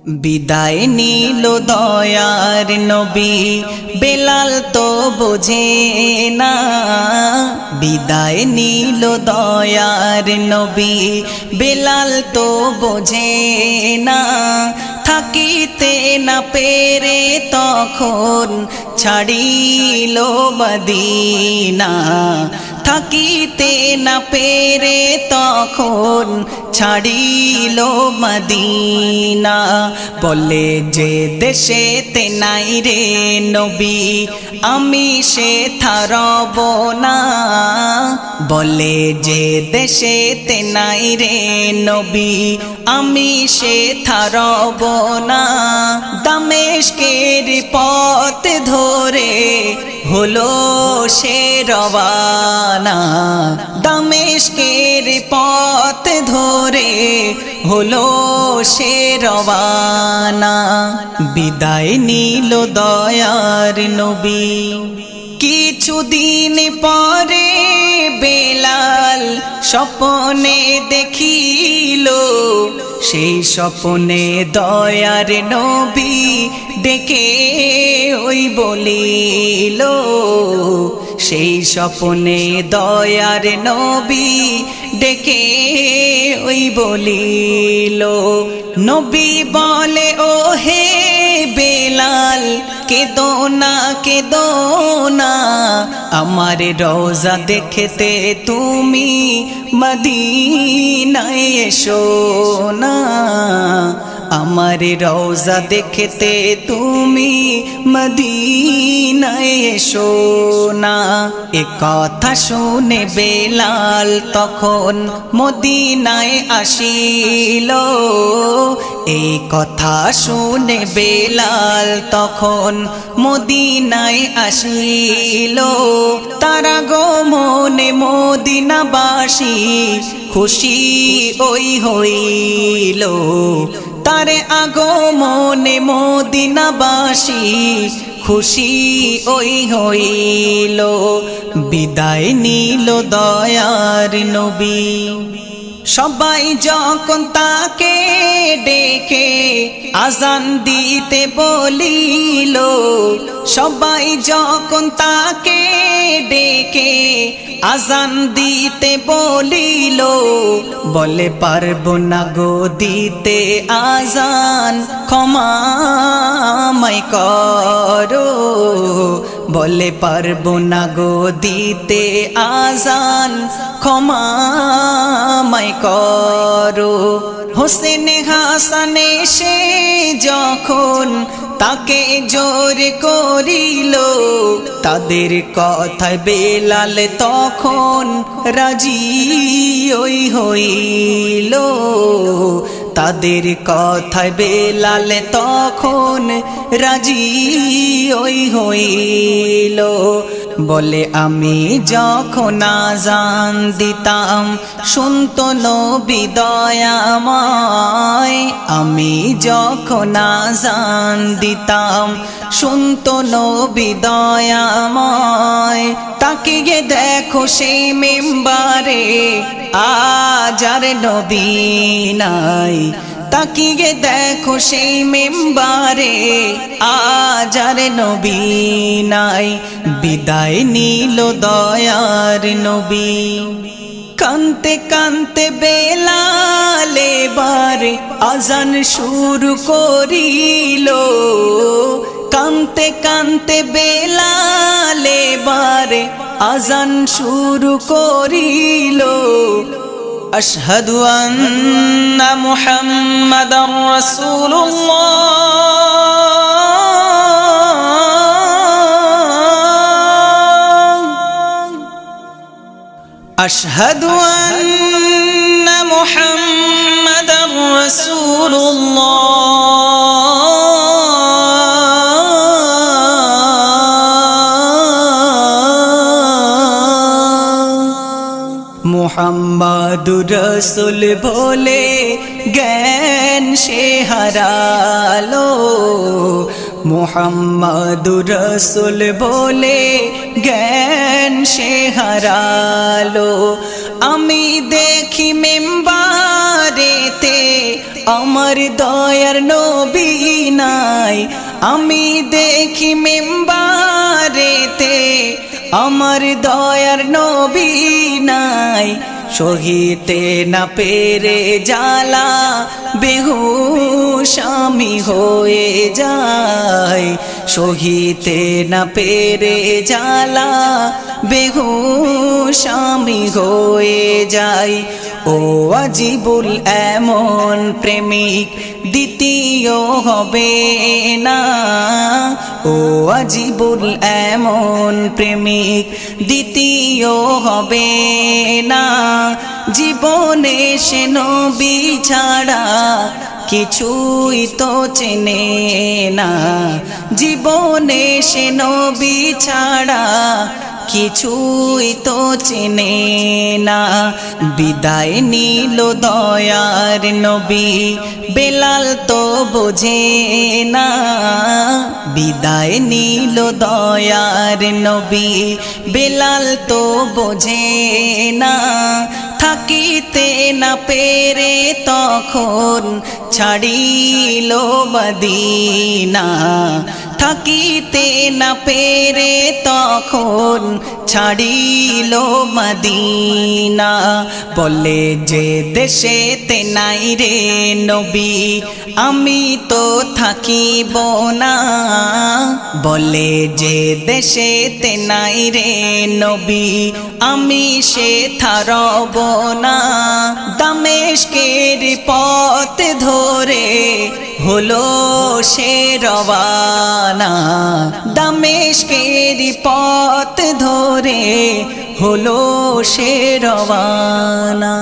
বিদায় নিল দয়ার নবী, বেলাল তো বোঝে না। বিদায় নিল দয়ার নবী, বেলাল তো বোঝে না। থাকিতে না পেরে তখন ছাড়িল মদিনা। থাকিতে না পেরে তখন ছাড়িল মদিনা। বলে যে দেশেতে নাই রে নবী, আমি সে থারব না। বলে যে দেশেতে নাই রে নবী, আমি সে থারব না। দামেস্কের পথ ধরে হলো সে রওয়ানা। দামেস্কের পথ ধরে হলো সে রওয়ানা। বিদায় নিল দয়ার নবী। কিছুদিন পরে বেলাল স্বপ্নে দেখিল, সেই স্বপ্নে দয়ার নবী ডেকে ওই বলিল। সেই স্বপ্নে দয়ার নবী ডেকে ওই বলিল। নবী বলে ও হে বেলাল, কেদো না কেদো না, আমার রওজা দেখতে তুমি মদিনায় এসো না। আমার রওজা দেখতে তুমি মদিনায় এসো না। এ কথা শুনে বেলাল তখন মদিনায় আসিল। এই কথা শুনে বেলাল তখন মদিনায় আসিল। তারা গমনে মদিনাবাসী খুশি ওই হইল। তারে আগমনে মদিনাবাসী খুশি ওই হইল। বিদায় নিল দয়ার নবী। সবাই যখন তাকে ডেকে আজান দিতে বলিল, সবাই যখন তাকে ডেকে আজান দিতে বলিল, বলে পারবো না গো দিতে আজান, ক্ষমা আমায় করো। বলে পারবো না গো দিতে আজান, ক্ষমা আমায় করো। হোসেন হাসান এসে যখন তাকে জোর করিল, তাদের কথায় বেলাল তখন রাজি ওই হইল। তাদের কথায় বেলাল তখন রাজি ওই হইল। বলে আমি যখন আজান দিতাম শুনতো নবী দয়াময়। আমি যখন আজান দিতাম শুনতো নবী দয়াময়। তাকে গে দেখো সেই মেম্বারে আজ আর নবী নাই। তাকিয়ে দেখো সেই মেম্বারে আজ আর নবী নাই। বিদায় নিল দয়ার নবী। কানতে কানতে বেলাল এবার আজান শুরু করিল। কানতে কানতে বেলাল এবার আজান শুরু করিল। আশহাদু আন্না মুহাম্মাদার রাসূলুল্লাহ। আশহাদু আন্না মুহাম্মাদার রাসূলুল্লাহ। মুহাম্মাদুর রাসূল বলে জ্ঞান সে হারালো। মুহাম্মাদুর রাসূল বলে জ্ঞান সে হারালো। আমি দেখি মেম্বারেতে আমার দয়ার নবী নাই, আমি দেখি মিম্বারেতে আমার দয়ার নবী নাই, সহিতে না পেরে জ্বালা বেহুশ আমি হয়ে যাই, সহিতে না পেরে জ্বালা বেহুশ আমি হয়ে যাই। ও আজিবুল এমন প্রেমিক দ্বিতীয় হবে না, ও আজিবুল এমন প্রেমিক দ্বিতীয় হবে না, জীবনে সে নবী ছাড়া কিছুই তো চেনে না, জীবনে সে নবী ছাড়া কিছুই তো চেনে না। বিদায় নিল দয়ার নবী, বেলাল তো বোঝে না, বিদায় নিল দয়ার নবী, বেলাল তো বোঝে না, থাকিতে না পেরে তখন ছাড়িল মদিনা, থাকিতে না পেরে তখন ছাড়িল মদিনা। বলে যে দেশেতে নাই রে নবী আমি তো থাকিব না, বলে যে দেশেতে নাই রে নবী আমি সে থারব না। দামেস্কের পথ ধরে হলো সে রওয়ানা, দামেস্কের পথ ধরে হলো সে রওয়ানা।